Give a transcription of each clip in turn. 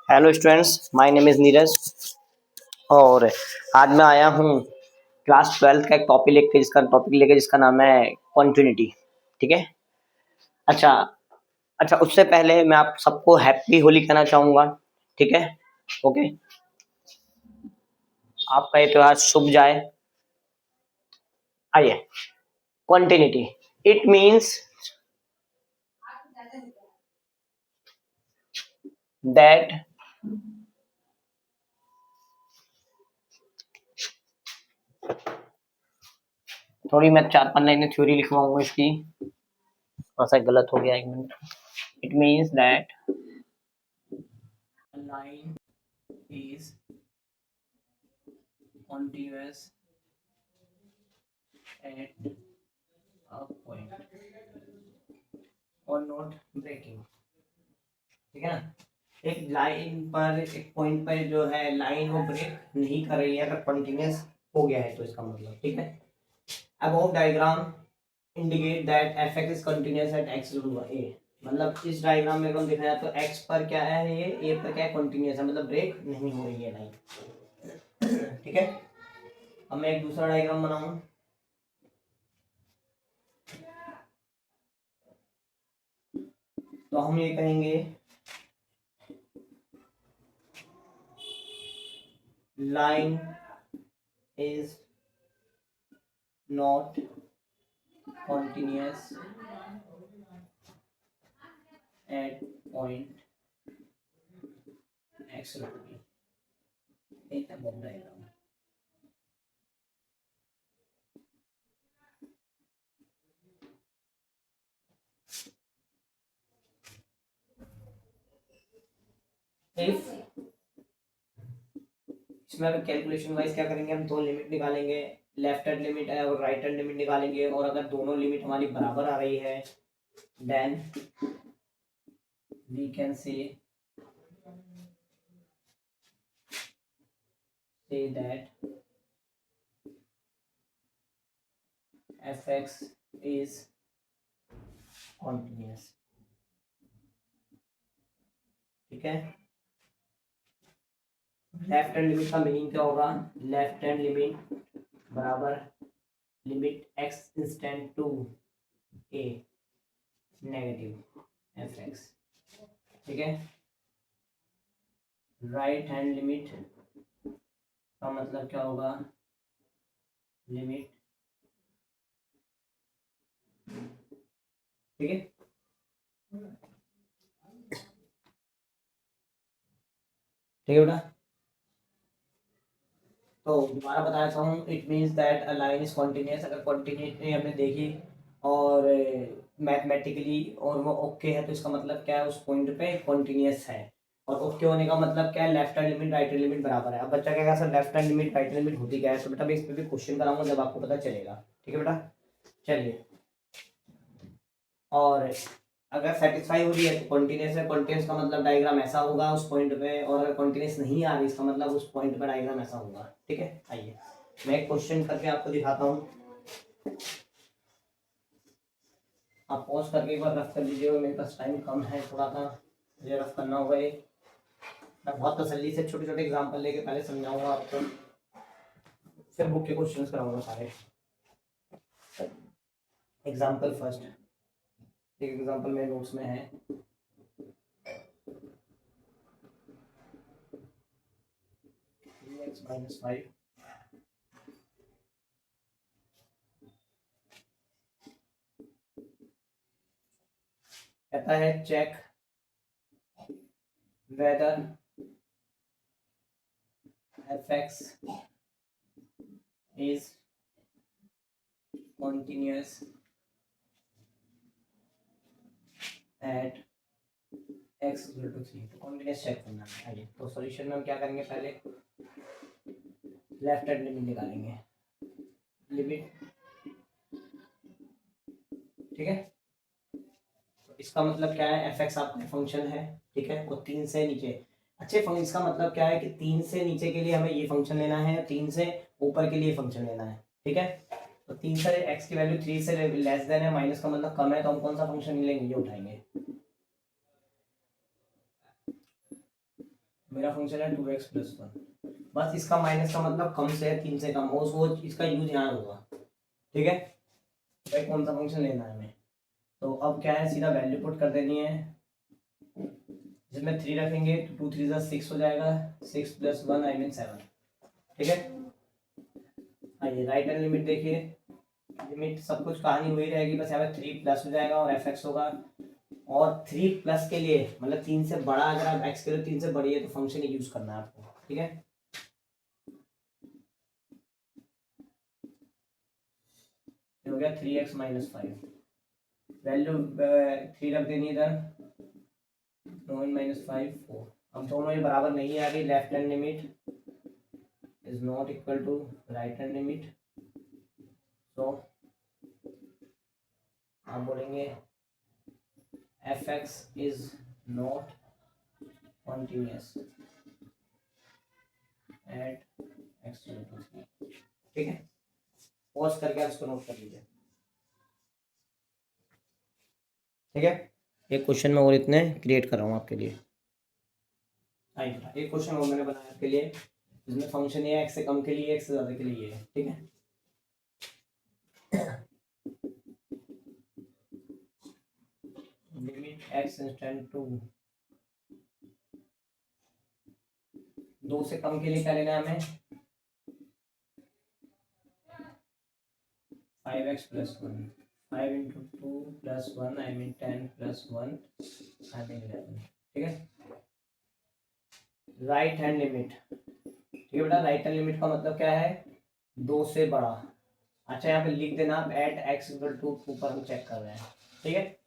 Hello students, my name is Neeraj और आज मैं आया हूँ क्लास 12 का एक टॉपिक लेके जिसका नाम है कॉन्टिन्यूटी। ठीक है। अच्छा अच्छा, उससे पहले मैं आप सबको हैप्पी होली कहना चाहूँगा। ठीक है। ओके, आपका ये त्योहार शुभ जाए। आइए, कॉन्टिन्यूटी इट मीन्स दैट थोड़ी मैं 4-5 लाइनें थ्योरी लिखवाऊंगा इसकी। थोड़ा सा गलत हो गया, 1 minute. It means that line is continuous at a point or not breaking। ठीक है ना। एक लाइन पर, एक पॉइंट पर जो है लाइन वो ब्रेक नहीं कर रही है, अगर कंटिन्यूस हो गया है तो इसका मतलब। ठीक है। Above diagram indicate that F X is continuous at X A. मतलब इस डायग्राम में अगर देखा जाए तो एक्स पर क्या है, ये ए पर क्या है, कंटिन्यूस है, मतलब ब्रेक नहीं हो रही है लाइन। ठीक है। अब मैं एक दूसरा डायग्राम बनाऊं तो हम ये कहेंगे line is not continuous at point x in the above diagram। if इसमें अगर कैलकुलेशन वाइज क्या करेंगे, हम दो लिमिट निकालेंगे, लेफ्ट हैंड लिमिट है और राइट हैंड लिमिट निकालेंगे, और अगर दोनों लिमिट हमारी बराबर आ रही है then we can say that fx is continuous। ठीक है। लेफ्ट हैंड लिमिट का मीनिंग क्या होगा, लेफ्ट हैंड लिमिट बराबर limit x instant to a negative f x. ठीक है। राइट हैंड लिमिट का मतलब क्या होगा, लिमिट। ठीक है। ठीक है बेटा। तो दोबारा बता देता हूँ, it means that a line is continuous. अगर कॉन्टिन्यूटी हमने देखी और मैथमेटिकली और वो ओके है तो इसका मतलब क्या है, उस पॉइंट पे कॉन्टिन्यूस है। और ओके होने का मतलब क्या है, left hand limit right hand limit बराबर है। अब बच्चा कहेगा sir left hand limit right hand limit होती क्या है, तो बेटा मैं इस पर भी क्वेश्चन कराऊंगा जब आपको पता चलेगा। ठीक है बेटा। चलिए, और अगर सेटिस्फाई हो रही है तो कॉन्टिन्यूस है, कॉन्टिन्यूस का मतलब डायग्राम ऐसा होगा उस पॉइंट पे, और अगर कॉन्टिन्यूस नहीं आ रही इसका मतलब उस पॉइंट पर डायग्राम ऐसा होगा। ठीक है। आइए मैं एक क्वेश्चन करके आपको दिखाता हूँ। आप पॉज करके एक बार रफ कर लीजिएगा, मेरे पास टाइम कम है थोड़ा सा, मुझे रफ करना होगा ये। मैं बहुत तसल्ली से छोटे छोटे एग्जाम्पल लेके पहले समझाऊंगा आपको, फिर बुक के क्वेश्चन कराऊंगा सारे। एग्जाम्पल फर्स्ट, एक एग्जाम्पल मेरे नोट्स में है। -5 कहता है check whether fx is continuous at x equal to 3। तो कॉन्टिन्यूस चेक करना है। आइए तो सॉल्यूशन में हम क्या करेंगे, पहले लेफ्ट हैंड लिमिट निकालेंगे, लिमिट। ठीक है। तो इसका मतलब क्या है, एफ एक्स आपका फंक्शन है। ठीक है। और 3 से नीचे, अच्छे फंक्शन, इसका मतलब क्या है कि 3 से नीचे के लिए हमें ये फंक्शन लेना है, 3 से ऊपर के लिए फंक्शन लेना है। ठीक है। तो 3 से एक्स की वैल्यू 3 से लेस देन है, माइनस का मतलब कम है, तो हम कौन सा फंक्शन लेंगे, ये उठाएंगे। मेरा फंक्शन है 2x+1। बस इसका माइनस का मतलब कम से 3 से कम हो, वो इसका यूज यहाँ होगा। ठीक है, भाई कौन सा फंक्शन लेना है हमें। तो अब क्या है, सीधा वैल्यू पुट कर देनी है। जिसमें 3 रखेंगे तो 2 3 6 हो जाएगा, 6 + 1 आई मीन 7। ठीक है, आइए राइट हैंड लिमिट देखिए, लिमिट सब कुछ कहानी वही रहेगी, बस यहाँ पे 3 प्लस हो जाएगा और fx होगा। और 3 प्लस के लिए मतलब 3 से बड़ा, अगर आप x के लिए 3 से बड़ी है तो फंक्शन यूज करना है आपको। ठीक है, हो गया 3x - 5, वैल्यू 3 रख देनी इधर, 9 - 5 4। अब दोनों ये बराबर नहीं आ रही, left hand limit is not equal to right hand limit, तो आप बोलेंगे fx is not continuous at x = 3। ठीक है, पॉज करके आप इसको नोट कर लीजिए। ठीक है, एक क्वेश्चन में और इतने क्रिएट कर रहा हूँ आपके लिए। एक क्वेश्चन और मैंने बनाया आपके लिए, जिसमें फंक्शन ये x से कम के लिए, x से ज़्यादा के लिए ये है। ठीक है, लिमिट x इंस्टेंट टू 2 से कम के लिए क्या लेना है हमें, 5x + 1, 5 × 2 + 1 I mean 10 + 1 I mean 11। ठीक है, राइट हैंड लिमिट। ठीक है बेटा, राइट हैंड लिमिट का मतलब क्या है, 2 से बड़ा। अच्छा यहाँ पे लिख देना आप एट x = 2 पर हम चेक कर रहे हैं। ठीक है,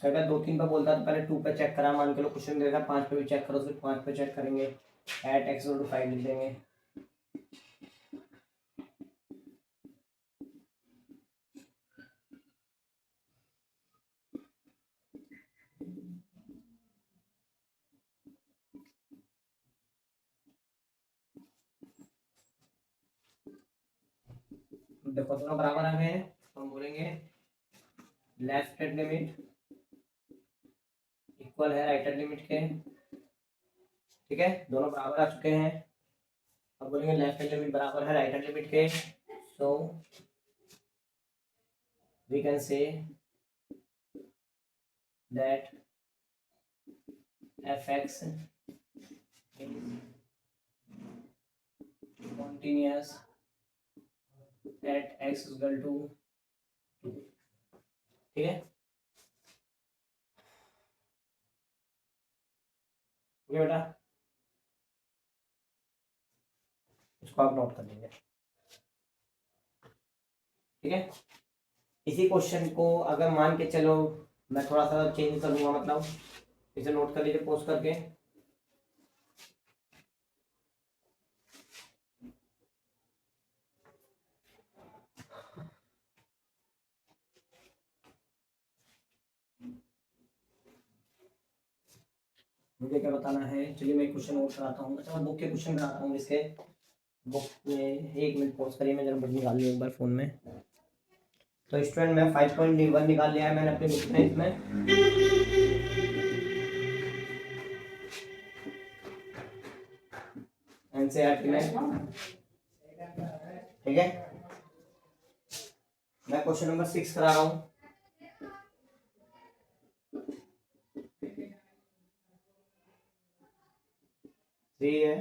अगर 2 3 पे बोलता तो पहले 2 पे चेक करा, मान के लो क्वेश्चन देगा 5 पे भी चेक करो, फिर 5 पे चेक करेंगे, एट x = 5 लिख देंगे। देखो दोनों बराबर आ गए हैं, तो हम बोलेंगे लेफ्ट हैंड लिमिट इक्वल है राइट हैंड लिमिट के। ठीक है, दोनों बराबर आ चुके हैं, अब बोलेंगे लेफ्ट हैंड लिमिट बराबर है राइट हैंड लिमिट के, so we can say that fx is continuous at x = 2। ठीक है, ये बेटा इसको आप नोट कर लीजिए। ठीक है, इसी क्वेश्चन को अगर मान के चलो मैं थोड़ा सा चेंज कर दूंगा, मतलब इसे नोट कर लीजिए पोस्ट करके। मुझे क्या बताना है, चलिए मैं क्वेश्चन नोट कराता हूँ। अच्छा मैं बुक के क्वेश्चन कराता हूँ इसके, बुक में 1 मिनट पॉज करिए, मैं जरा बुक निकाल लूँ एक बार फ़ोन में। तो स्टूडेंट मैं 5.1 निकाल लिया है मैंने अपनी बुक में, इसमें एनसीईआरटी में। ठीक है, मैं क्वेश्चन नंबर 6 करा रहा हूँ। थ्री है,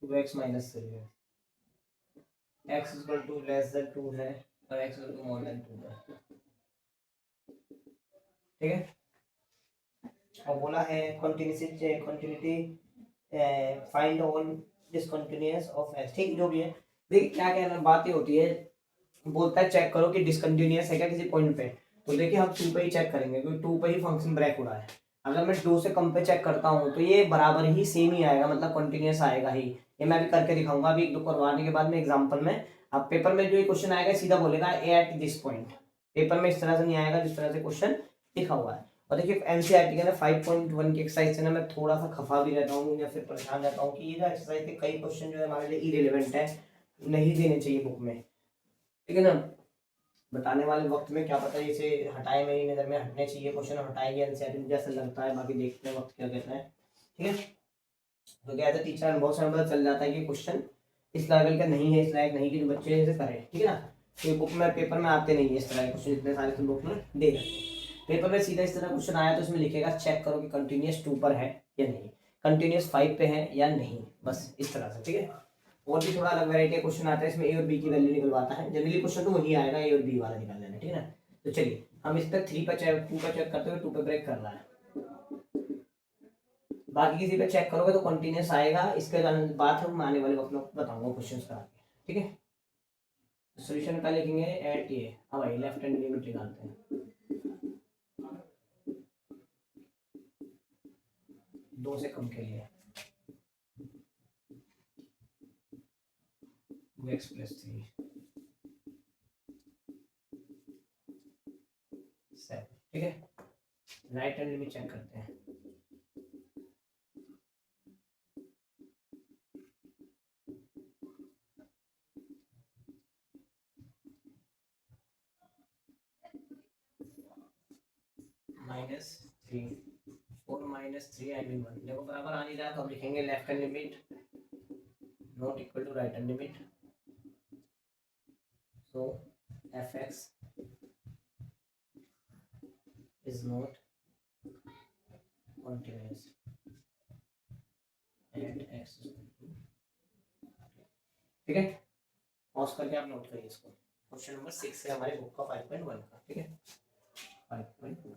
2x - 3 है, x = 2 < 2 है और x = 2 है। ठीक है, और बोला है continuity find on discontinuous of x। ठीक, जो भी है, देखिए क्या क्या बातें होती है, बोलता है चेक करो कि डिसकंटिन्यूअस है क्या किसी पॉइंट पे, तो देखिए हम 2 पे ही चेक करेंगे क्योंकि 2 पे ही फंक्शन ब्रेक हो रहा है। अगर मैं 2 से कम पे चेक करता हूँ तो ये बराबर ही सेम ही आएगा, मतलब कंटिन्यूअस आएगा ही। ये मैं भी करके दिखाऊंगा अभी 1 2 करवाने के बाद में एग्जाम्पल में। अब पेपर में जो ये क्वेश्चन आएगा सीधा बोलेगा एट दिस पॉइंट, पेपर में इस तरह से नहीं आएगा जिस तरह से क्वेश्चन लिखा हुआ है। और देखिए एनसीईआरटी के ना 5.1 की एक्सरसाइज से ना मैं थोड़ा सा खफा भी रहता हूँ या फिर परेशान रहता हूँ कि ये जो एक्सरसाइज के कई क्वेश्चन जो है हमारे लिए इरेलीवेंट है, नहीं देने चाहिए बुक में। ठीक है ना, बताने वाले वक्त में क्या पता इसे हटाए, मेरी नज़र में हटने चाहिए क्वेश्चन, और हटाएंगे एनसीईआरटी जैसा लगता है, बाकी देखते हैं वक्त क्या कहता है। ठीक है। तो क्या है टीचर बहुत सारा पता चल जाता है कि क्वेश्चन इस लेवल का नहीं है, इस लायक नहीं कि जो बच्चे इसे करें, ठीक है ना। तो बुक में पेपर में आते नहीं है इस तरह के क्वेश्चन, इतने सारे तुम बुक में दे रहे हैं। पेपर में सीधा इस तरह क्वेश्चन आया तो इसमें लिखेगा चेक करो कि कंटिन्यूअस 2 पर है या नहीं, कंटिन्यूअस 5 पे है या नहीं, बस इस तरह से, ठीक है। और भी थोड़ा अलग वैरायटी क्वेश्चन आता है इसमें, ए और बी की वैल्यू निकलवाता है। जनरली क्वेश्चन तो वही आएगा, ए और बी वाला निकाल लेना, ठीक है ना। तो चलिए हम इस पर 3 पर चेक, 2 पर चेक करते हुए 2 पे ब्रेक कर रहा है। बाकी किसी पे चेक करोगे तो कंटिन्यूअस आएगा, इसके बाद हम आने वाले वक्त में बताऊंगा क्वेश्चन करा के, ठीक है। सोल्यूशन का लिखेंगे एट ए, अब भाई लेफ्ट हैंड लिमिट निकालते हैं। 2 से कम के लिए x + 3 7, ठीक है। राइट हैंड लिमिट चेक करते हैं। -3 4 -3 आई मीन 1, देखो बराबर आ नहीं रहा तो अब लिखेंगे left hand limit not equal to right hand limit, so fx is not continuous at x, ठीक है। पॉज करके आप नोट करिए इसको। क्वेश्चन नंबर 6 है हमारे बुक का 5.1 का, ठीक है 5.1।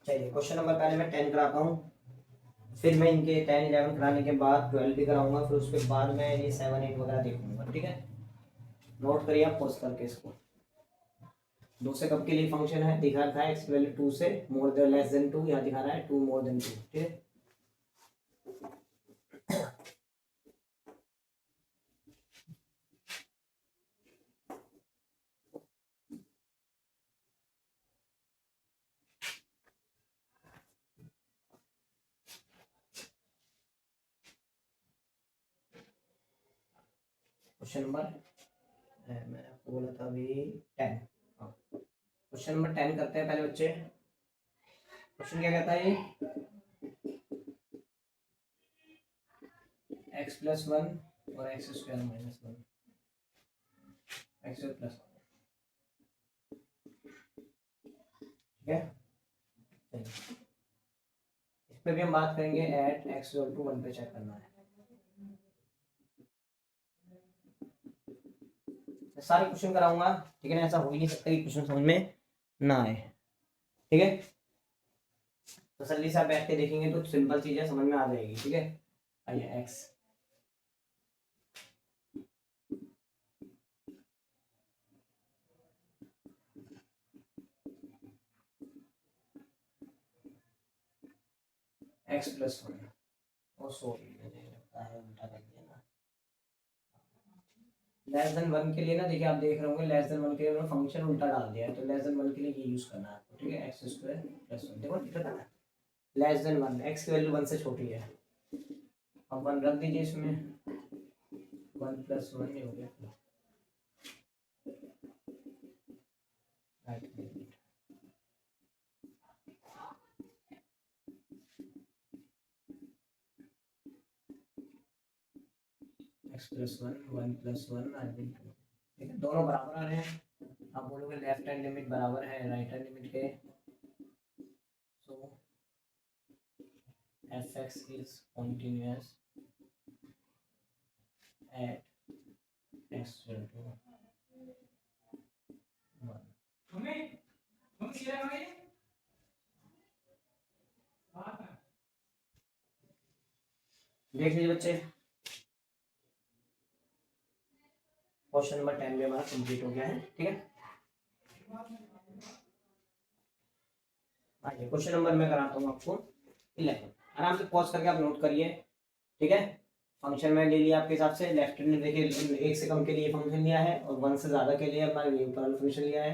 चलिए क्वेश्चन नंबर पहले मैं 10 कराता हूँ, फिर मैं इनके 10 11 कराने के बाद 12 भी कराऊंगा, फिर उसके बाद मैं ये 7 8 वगैरह देखूंगा, ठीक है। नोट करिए आप पॉज करके इसको। 2 से कब के लिए फंक्शन है, दिखा रखा है x की वैल्यू 2 से मोर देन लेस देन 2, यहाँ दिखा रहा है 2 मोर देन 2, ठीक है। क्वेश्चन नंबर मैंने आपको बोला था अभी 10, क्वेश्चन नंबर 10 करते हैं पहले बच्चे। क्वेश्चन क्या कहता है, ये x + 1 और x² - 1 x² + 1, ठीक है। इस पे भी हम बात करेंगे एट x = 1 पे चेक करना है। सारे क्वेश्चन कराऊंगा, ठीक है ना, ऐसा हो ही नहीं सकता कि क्वेश्चन समझ में ना आए, ठीक है। तसल्ली से आप बैठ के देखेंगे तो सिंपल चीजें समझ में आ जाएगी, ठीक है। आइए x + 1 और सॉरी मुझे लगता है उल्टा कर दिया ना। लेस देन 1 के लिए ना, देखिए आप देख रहे होंगे लेस देन 1 के लिए उन्होंने फंक्शन उल्टा डाल दिया है, तो लेस देन 1 के लिए ये यूज करना है, ठीक है। x² + 1 देखो दिक्कत है, लेस देन 1 x की वैल्यू 1 से छोटी है, अब 1 रख दीजिए इसमें, 1 + 1 ये हो गया right limit. x + 1 1 + 1 I mean 2, ठीक है। दोनों बराबर आ रहे हैं, आप बोलोगे लेफ्ट हैंड लिमिट बराबर है राइट हैंड लिमिट के, सो fx is continuous at x = 1। देख लीजिए बच्चे, क्वेश्चन नंबर 10 भी हमारा कंप्लीट हो गया है, ठीक है। आइए क्वेश्चन नंबर मैं कराता हूँ आपको 11, आराम से पॉज करके आप नोट करिए, ठीक है। फंक्शन में ले लिया आपके हिसाब से, लेफ्ट हैंड देखिए 1 से कम के लिए फंक्शन लिया है और 1 से ज़्यादा के लिए हमारे न्यूट्रल फंक्शन लिया है,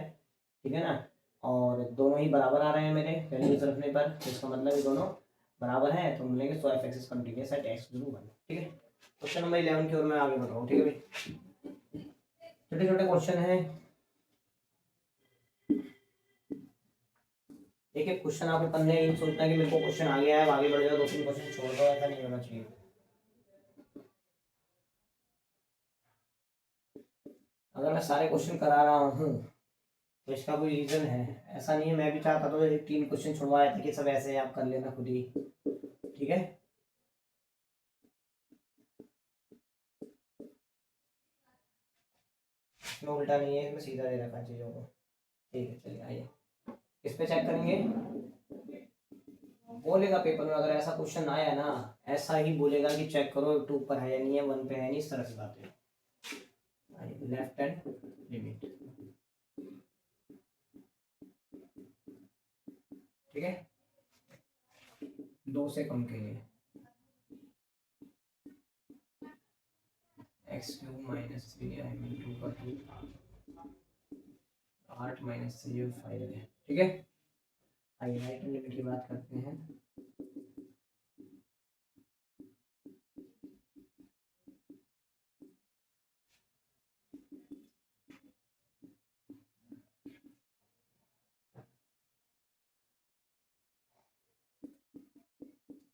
ठीक है ना। और दोनों ही बराबर आ रहे हैं मेरे वैल्यूज रखने पर, तो इसका मतलब ये दोनों बराबर है, तो हम लेंगे सो f(x) is continuous at x = 1, ठीक है। क्वेश्चन नंबर 11 की ओर मैं आगे बढ़ रहा हूँ, ठीक है भाई। छोटे छोटे क्वेश्चन हैं, एक एक क्वेश्चन आपको करने ही सोचना है कि मेरे को क्वेश्चन आ गया है आगे बढ़ जाओ, 2-3 क्वेश्चन छोड़ दो, ऐसा नहीं होना चाहिए। अगर मैं सारे क्वेश्चन करा रहा हूँ तो इसका कोई रीजन है, ऐसा नहीं है। मैं भी चाहता तो 3 क्वेश्चन छुड़वाए थे कि सब ऐसे आप कर लेना खुद ही, ठीक है। इसमें उल्टा नहीं है, इसमें सीधा दे रखा चीजों को, ठीक है। चलिए आइए इस पे चेक करेंगे। बोलेगा पेपर में अगर ऐसा क्वेश्चन आया ना, ऐसा ही बोलेगा कि चेक करो 2 पर है या नहीं है, 1 पे है नहीं, इस तरह से बात है। लेफ्ट हैंड लिमिट, ठीक है, 2 से कम के लिए x³ माइनस 3 आई मीन 2 का 2 8 माइनस 3 5 है, ठीक है। आइए राइट हैंड लिमिट की बात करते हैं।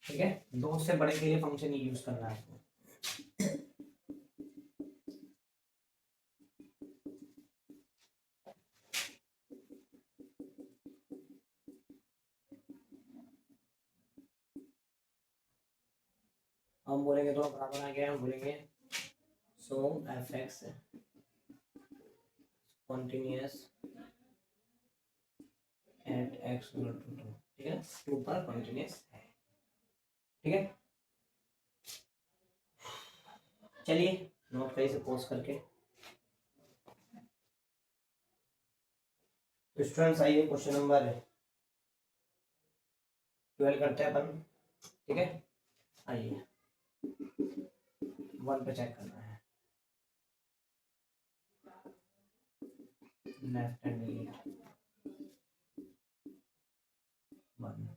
ठीक है, 2 से बड़े के लिए फंक्शन यूज करना है आपको। हम बोलेंगे तो बराबर आ गया, हम बोलेंगे सो f(x) continuous at x equal to 2, ठीक है, 2 पर कंटिन्यूस है, ठीक है। चलिए नोट करिए से पोस्ट करके। तो स्टूडेंट्स आइए क्वेश्चन नंबर 12 करते हैं अपन, ठीक है। आइए 1 पे चेक करना है, लेफ्ट हैंड लिमिट 1,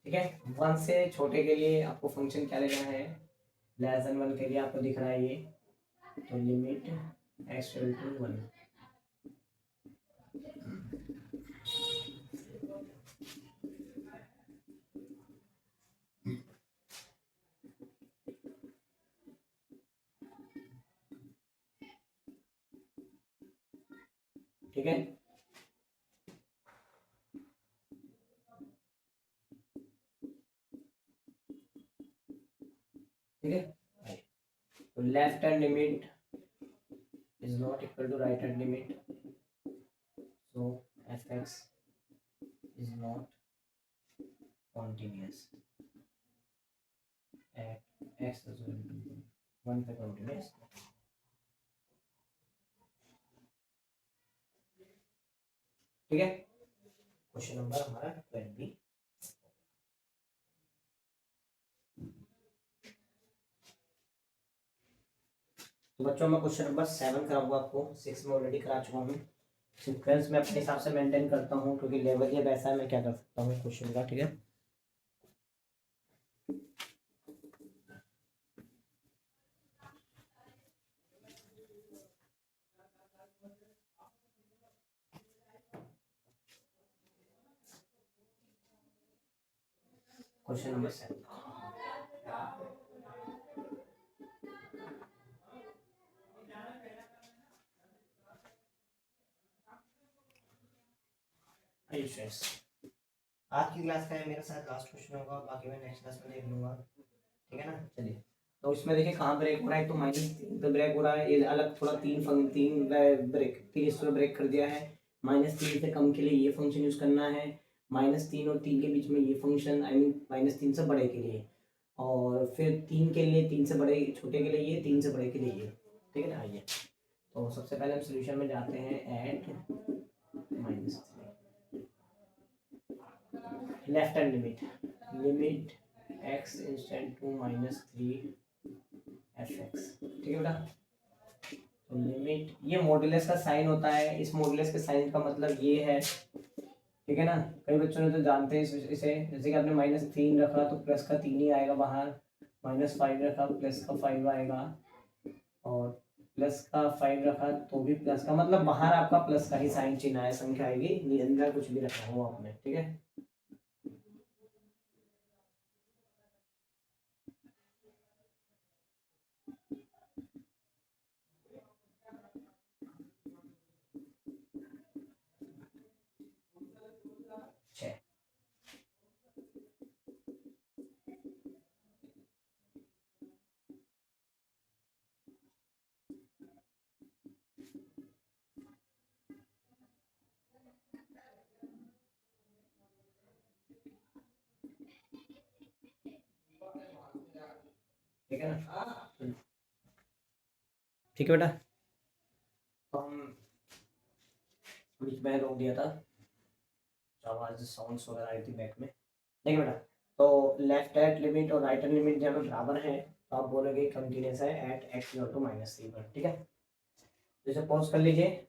ठीक है। 1 से छोटे के लिए आपको फंक्शन क्या लेना है, लेस देन 1 के लिए आपको दिख रहा है ये, तो लिमिट x = 1, ठीक है। ठीक है, तो left hand limit is not equal to right hand limit, so f(x) is not continuous at x is equal to 1 पे continuous, ठीक है। क्वेश्चन नंबर हमारा 12 भी। तो बच्चों मैं क्वेश्चन नंबर 7 कराऊंगा आपको, 6 में ऑलरेडी करा चुका हूँ। सीक्वेंस में अपने हिसाब से मेंटेन करता हूँ क्योंकि लेवल ये वैसा है, मैं क्या कर सकता हूँ क्वेश्चन का, ठीक है। क्वेश्चन नंबर 7, आज की क्लास का है मेरे साथ लास्ट क्वेश्चन होगा, बाकी मैं नेक्स्ट क्लास में देख लूंगा, ठीक है ना। चलिए तो इसमें देखिए कहाँ ब्रेक हो रहा है, तो -3 पे ब्रेक हो रहा है, ये अलग थोड़ा 3 ब्रेक इसमें ब्रेक कर दिया है। -3 से कम के लिए ये फंक्शन यूज करना है, -3 और 3 के बीच में ये फंक्शन, आई मीन -3 से बड़े के लिए, और फिर 3 के लिए 3 से बड़े छोटे के लिए ये, 3 से बड़े के लिए ये, ठीक है ना। आइए तो सबसे पहले हम सोल्यूशन में जाते हैं, at -3 left hand limit x instant to -3 f(x), ठीक है बेटा। तो लिमिट, ये मॉडुलस का साइन होता है, इस मॉडुलस के साइन का मतलब ये है, ठीक है ना। कई बच्चों ने तो जानते हैं इसे, जैसे कि आपने -3 रखा तो प्लस का 3 ही आएगा बाहर, -5 रखा प्लस का 5 आएगा, और प्लस का 5 रखा तो भी प्लस का, मतलब बाहर आपका प्लस का ही साइन चिन्ह आया, संख्या आएगी, अंदर कुछ भी रखा हो आपने, ठीक है। ठीक है ना, ठीक है बेटा। तो हम बीच में रोक दिया था, आवाज साउंड्स वगैरह आई थी बैक में, ठीक है बेटा। तो लेफ्ट हैंड लिमिट और राइट हैंड लिमिट जब बराबर है तो आप बोलोगे कंटिन्यूस है एट x इक्वल टू -3 पर, ठीक है। तो इसे पॉज कर लीजिए,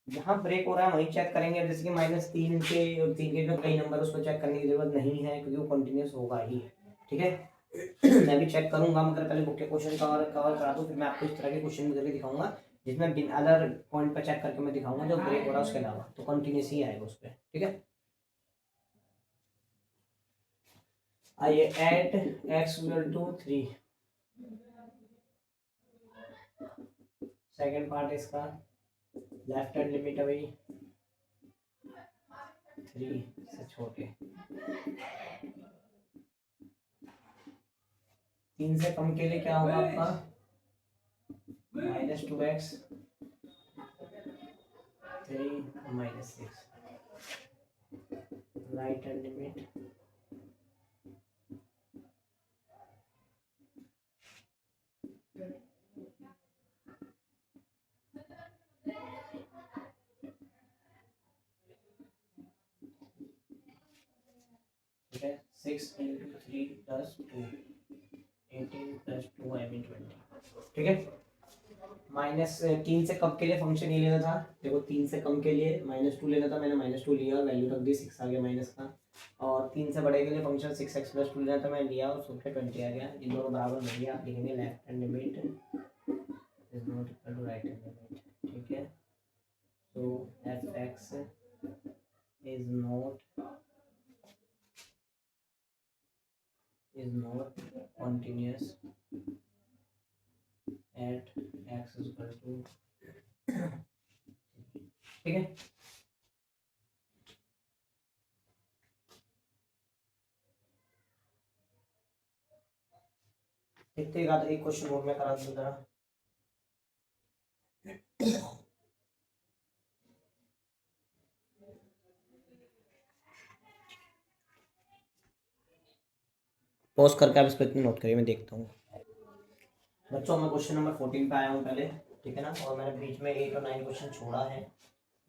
जहाँ ब्रेक हो रहा है वहीं चेक करेंगे, जैसे कि -3 के और 3 के जो कई नंबर उसको चेक करने की जरूरत नहीं है क्योंकि वो कंटिन्यूस होगा ही, ठीक है। मैं भी चेक करूंगा, मगर पहले बुक के क्वेश्चन कवर करा दूं, फिर मैं आपको इस तरह के क्वेश्चन करके दिखाऊंगा जिसमें अदर पॉइंट पर चेक करके मैं दिखाऊंगा जो ब्रेक हो रहा है उसके अलावा, तो कंटिन्यूस ही आएगा उस पर, ठीक है। आइए at x equal to 3, second part इसका लेफ्ट हैंड लिमिट है भाई 3 से छोटे, 3 से कम के लिए क्या होगा आपका -2x 3 -6, राइट हैंड लिमिट ठीक है 6 × 3 + 2 18 + 2 I mean 20, ठीक है। -3 से कम के लिए फंक्शन ये लेना था, देखो 3 से कम के लिए -2 लेना था, मैंने -2 लिया, वैल्यू रख दी 6 आ गया माइनस का, और 3 से बड़े के लिए फंक्शन 6x + 2 लेना था, मैं लिया और उसके 20 आ गया, इन दोनों बराबर नहीं है, आप लिखेंगे left hand limit is not equal to right hand limit, ठीक है। So f(x) is not continuous at x is equal to, ठीक है। देखते एक क्वेश्चन और मैं करा दूं जरा, पॉज करके आप इसको इतनी नोट करिए, मैं देखता हूँ। बच्चों मैं क्वेश्चन नंबर 14 पे आया हूँ पहले, ठीक है ना, और मैंने बीच में 8 और 9 क्वेश्चन छोड़ा है,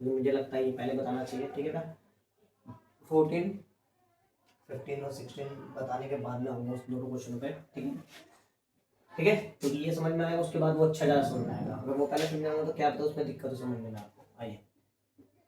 मुझे लगता है ये पहले बताना चाहिए, ठीक है ना। 14, 15 और 16 बताने के बाद में आऊँगा उस दोनों क्वेश्चनों पे, ठीक है, ठीक है। तो ये समझ में आएगा, उसके बाद वो अच्छा ज़्यादा समझ में आएगा, अगर वो पहले समझ आएगा तो क्या पता उसमें दिक्कत समझ में ना आपको। आइए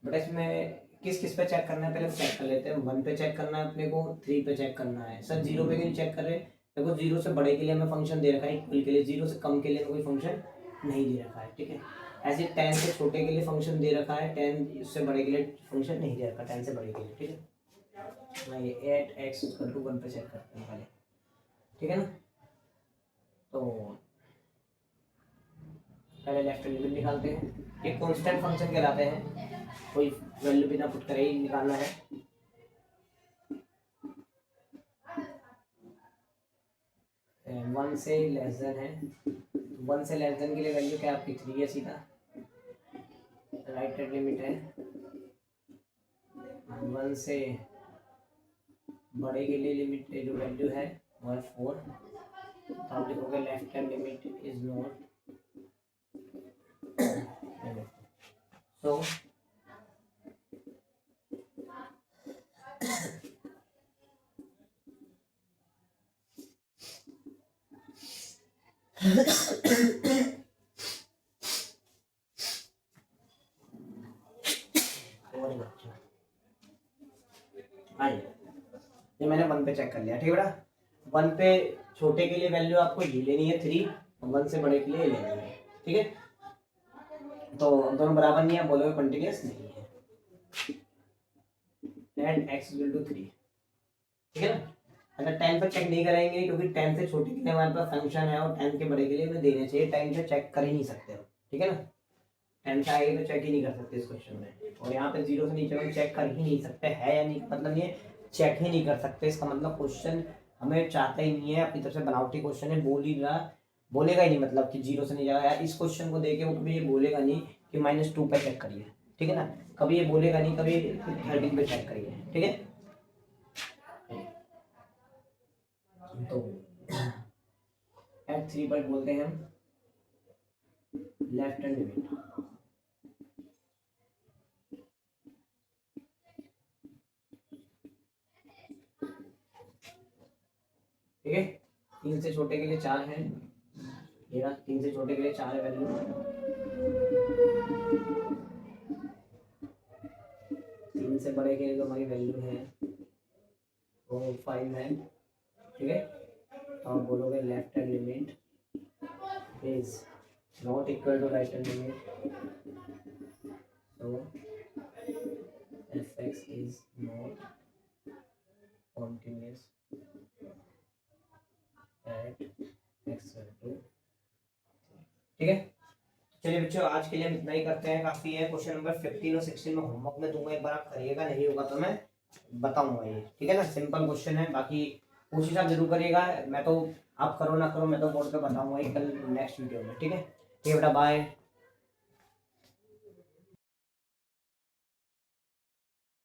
बेटा, इसमें किस किस पे चेक करना है पहले चेक कर लेते हैं। 1 पे चेक करना है अपने को, 3 पे चेक करना है। सर 0 पे क्यों चेक कर रहे हैं, देखो 0 से बड़े के लिए हमें फंक्शन दे रखा है इक्वल के लिए, 0 से कम के लिए कोई फंक्शन नहीं दे रखा है, ठीक है। ऐसे 10 से छोटे के लिए फंक्शन दे रखा है, 10 से बड़े के लिए फंक्शन नहीं दे रखा, 10 से बड़े के लिए, ठीक है। मैं ये 8x इक्वल टू 1 पे चेक करते हैं पहले, ठीक है ना। तो पहले लेफ्ट लिमिट निकालते हैं, ये कांस्टेंट फंक्शन कहलाते हैं, कोई वैल्यू बिना पुट करे ही निकालना है। 1 से लेस देन है, 1 से लेस देन के लिए वैल्यू क्या आपकी 3 है सीधा, राइट हैंड लिमिट है। 1 से बड़े के लिए लिमिट जो वैल्यू है वो है 4, तो आप लिखोगे left hand limit is not, so ये मैंने 1 पे चेक कर लिया, ठीक है बेटा। 1 पे छोटे के लिए वैल्यू आपको ये लेनी है 3, और 1 से बड़े के लिए ये लेनी है, ठीक है। तो दोनों बराबर नहीं है, बोलोगे कंटिन्यूस नहीं है। एंड x इक्वल टू 3, ठीक है ना। अगर 10 पर चेक नहीं करेंगे क्योंकि 10 से छोटे के लिए हमारे पास फंक्शन है और 10 के बड़े के लिए हमें देना चाहिए, 10 से चेक कर ही नहीं सकते हम, ठीक है ना। 10 से आगे तो चेक ही नहीं कर सकते इस क्वेश्चन में, और यहाँ पे 0 से नीचे हम चेक कर ही नहीं सकते, है या नहीं मतलब ये चेक ही नहीं कर सकते, इसका मतलब क्वेश्चन हमें चाहता ही नहीं है, अपनी तरफ से बनावटी क्वेश्चन है, बोल ही रहा, बोलेगा ही नहीं मतलब कि 0 से नहीं जाएगा यार। इस क्वेश्चन को देके वो कभी ये बोलेगा नहीं कि -2 पे चेक करिए, ठीक है ना, कभी ये बोलेगा नहीं, कभी 13 पे चेक करिए, ठीक है। तो एट 3 पर बोलते हैं हम लेफ्ट हैंड लिमिट, ठीक है। 3 से छोटे के लिए 4 है, ये ना 3 से छोटे के लिए 4 है वैल्यू, 3 से बड़े के लिए जो हमारी वैल्यू है वो 5 है, ठीक है। तो आप बोलोगे left hand limit is not equal to right hand limit, so fx is not continuous at x equal to, ठीक है। चलिए बच्चों आज के लिए हम इतना ही करते हैं, काफी है। क्वेश्चन नंबर 15 और 16 में होमवर्क में दूंगा, एक बार आप करिएगा, नहीं होगा तो मैं बताऊंगा ये, ठीक है ना। सिंपल क्वेश्चन है, बाकी कोशिश आप जरूर करिएगा, मैं तो आप करो ना करो मैं तो बोर्ड पे बताऊंगा कल नेक्स्ट वीडियो में, ठीक है। ठीक है बेटा, बाय।